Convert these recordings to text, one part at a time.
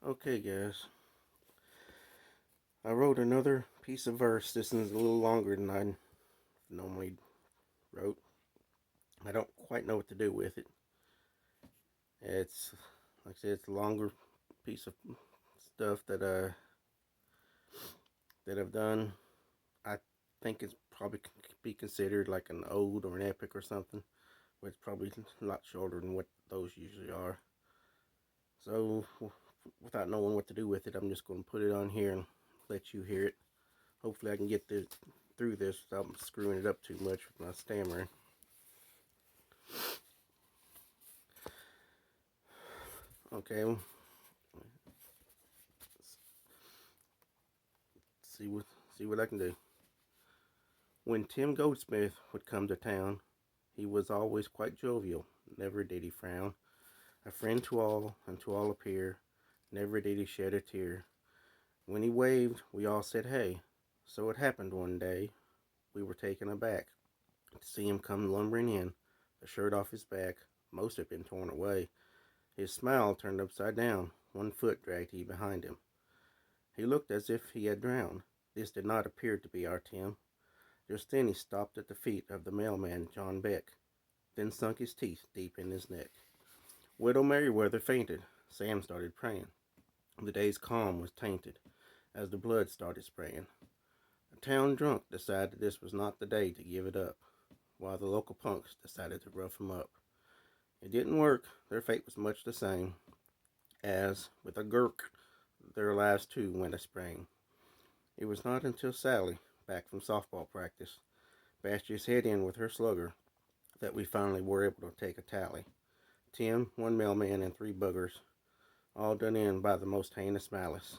Okay, guys. I wrote another piece of verse. This is a little longer than I normally wrote. I don't quite know what to do with it. It's, like I said, it's a longer piece of stuff that I've done. I think it's probably could be considered like an ode or an epic or something, but it's probably a lot shorter than what those usually are. So, without knowing what to do with it, I'm just going to put it on here and let you hear it. Hopefully, I can get through this without screwing it up too much with my stammering. Okay, see what see what I can do. When Tim Goldsmith would come to town, he was always quite jovial. Never did he frown. A friend to all, and to all appear. Never did he shed a tear. When he waved, we all said hey. So it happened one day. We were taken aback to see him come lumbering in, the shirt off his back. Most had been torn away. His smile turned upside down. One foot dragged he behind him. He looked as if he had drowned. This did not appear to be our Tim. Just then he stopped at the feet of the mailman, John Beck, then sunk his teeth deep in his neck. Widow Merriweather fainted. Sam started praying. The day's calm was tainted as the blood started spraying. A town drunk decided this was not the day to give it up, while the local punks decided to rough him up. It didn't work. Their fate was much the same, as, with a gurk, their lives too went a spraying. It was not until Sally, back from softball practice, bashed his head in with her slugger that we finally were able to take a tally. Tim, one mailman, and three buggers, all done in by the most heinous malice.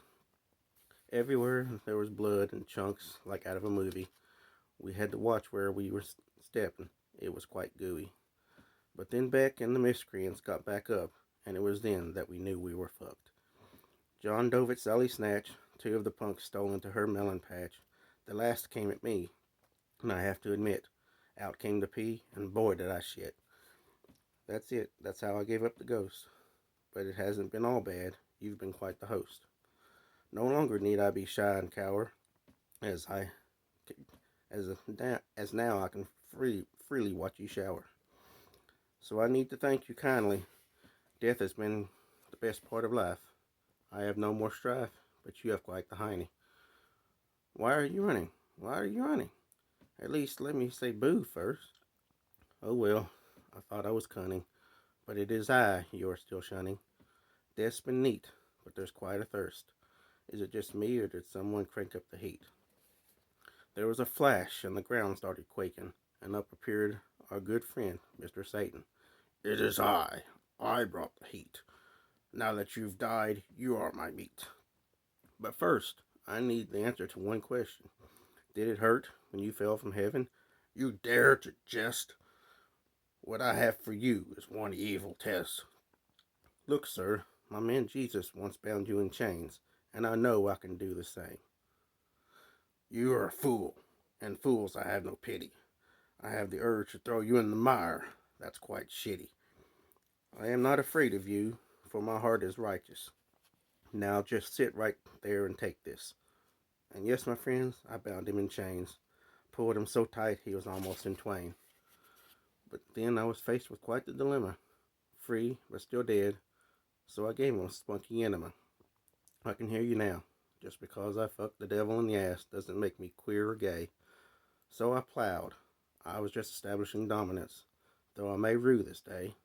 Everywhere there was blood and chunks like out of a movie. We had to watch where we were stepping. It was quite gooey. But then Beck and the miscreants got back up, and it was then that we knew we were fucked. John dove at Sally Snatch. Two of the punks stole into her melon patch. The last came at me, and I have to admit, out came the pee, and boy did I shit. That's it. That's how I gave up the ghost. But it hasn't been all bad. You've been quite the host. No longer need I be shy and cower, as I as now I can freely watch you shower. So I need to thank you kindly. Death has been the best part of life. I have no more strife, but you have quite the hiney. Why are you running? Why are you running? At least let me say boo first. Oh well, I thought I was cunning, but it is I you are still shunning. Death's been neat, but there's quite a thirst. Is it just me, or did someone crank up the heat? There was a flash, and the ground started quaking, and up appeared our good friend, Mr. Satan. It is I. I brought the heat. Now that you've died, you are my meat. But first, I need the answer to one question. Did it hurt when you fell from heaven? You dare to jest? What I have for you is one evil test. Look, sir, my man Jesus once bound you in chains, and I know I can do the same. You are a fool, and fools I have no pity. I have the urge to throw you in the mire. That's quite shitty. I am not afraid of you, for my heart is righteous. Now just sit right there and take this. And yes, my friends, I bound him in chains, pulled him so tight he was almost in twain. But then I was faced with quite the dilemma. Free, but still dead, so I gave him a spunky enema. I can hear you now. Just because I fucked the devil in the ass doesn't make me queer or gay. So I plowed. I was just establishing dominance, though I may rue this day.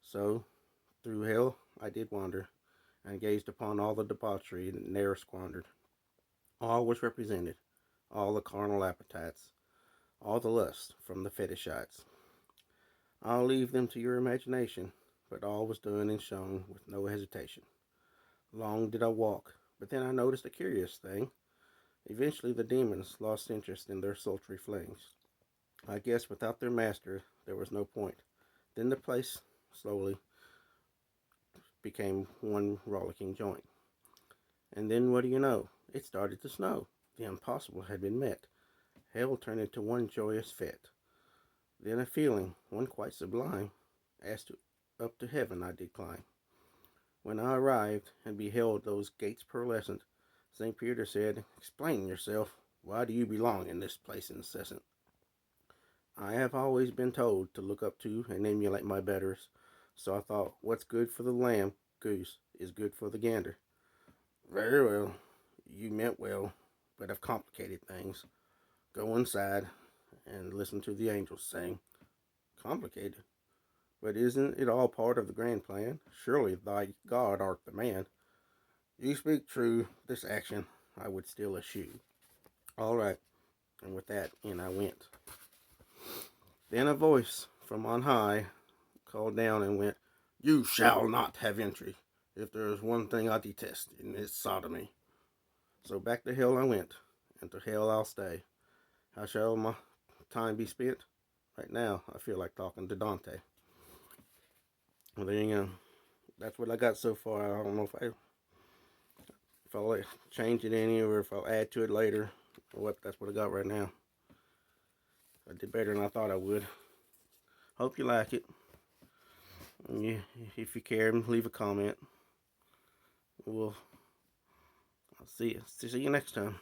So, through hell I did wander, and gazed upon all the debauchery that ne'er squandered. All was represented, all the carnal appetites, all the lust from the fetishites. I'll leave them to your imagination, but all was done and shown with no hesitation. Long did I walk, but then I noticed a curious thing. Eventually the demons lost interest in their sultry flings. I guess without their master there was no point. Then the place slowly became one rollicking joint. And then what do you know? It started to snow. The impossible had been met. Hell turned into one joyous fete. Then a feeling, one quite sublime, as to up to heaven I did climb. When I arrived and beheld those gates pearlescent, St. Peter said, "Explain yourself. Why do you belong in this place incessant?" I have always been told to look up to and emulate my betters, so I thought, what's good for the lamb goose is good for the gander. Very well, you meant well, but have complicated things. Go inside and listen to the angels sing. Complicated? But isn't it all part of the grand plan? Surely thy God art the man. You speak true. This action I would still eschew. All right, and with that in I went. Then a voice from on high called down and went, "You shall not have entry. If there is one thing I detest, it's sodomy." So back to hell I went, and to hell I'll stay. How shall my time be spent? Right now, I feel like talking to Dante. Well, there you go. That's what I got so far. I don't know if I'll change it any or if I'll add to it later. That's what I got right now. I did better than I thought I would. Hope you like it. If you care, leave a comment. I'll see you next time.